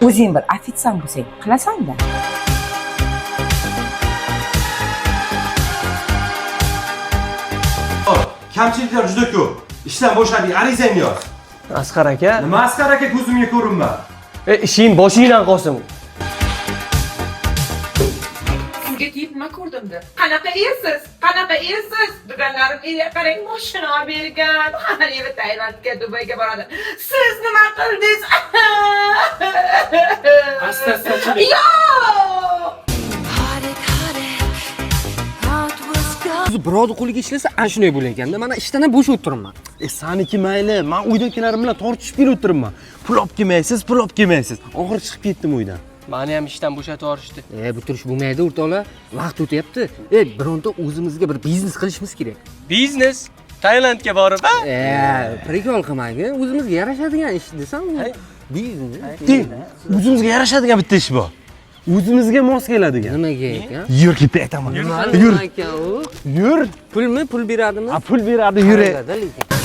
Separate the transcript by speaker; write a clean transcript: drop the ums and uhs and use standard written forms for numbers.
Speaker 1: O'zing bir ofitsiant bo'lsang, qilasan-da.
Speaker 2: Kamchiliklar juda ko'p. Ishdan bo'shadik, arizangni yoz.
Speaker 3: Asqar aka.
Speaker 2: Nima Asqar aka ko'zimga ko'rinma.
Speaker 3: Ishing boshingdan qolsin.
Speaker 4: Sizga deyib nima ko'rdimda? Qanaqa ersiz? Qanaqa ersiz? Duganlarim erga qarang, mashina olib bergan. Hali Tailandga, Dubayga boradi. Siz nima qildingiz?
Speaker 3: Asta-asta.
Speaker 4: Yo'q!
Speaker 5: Birovni qo'liga ishlasa, ana shunday bo'lar ekanda. Mana ishdan ham bo'sh o'tiribman.
Speaker 2: Saniki mayli, men uydagilarim bilan tortishib kelib pul olib kelmaysiz, pul olib kelmaysiz. Oxiri chiqib ketdim uydan.
Speaker 3: Meni ham ishdan bo'shatib yuborishdi.
Speaker 5: Bu turish bo'lmaydi, o'rtoqlar. Vaqt o'tyapti. Bironta o'zimizga bir biznes qilishimiz kerak.
Speaker 3: Biznes Tailandga borib, ha?
Speaker 5: Prikol qilmang, o'zimizga yarashadigan ish desam, biznes.
Speaker 2: O'zimizga yarashadigan bitta ish bor. O'zimizga mos keladigan.
Speaker 5: Nimaga ekan?
Speaker 2: Yur ketib aytaman.
Speaker 5: Nima ekan u?
Speaker 2: Yur.
Speaker 5: Pulmi? Pul beradimi?
Speaker 2: Pul beradi, yur.
Speaker 5: Lekin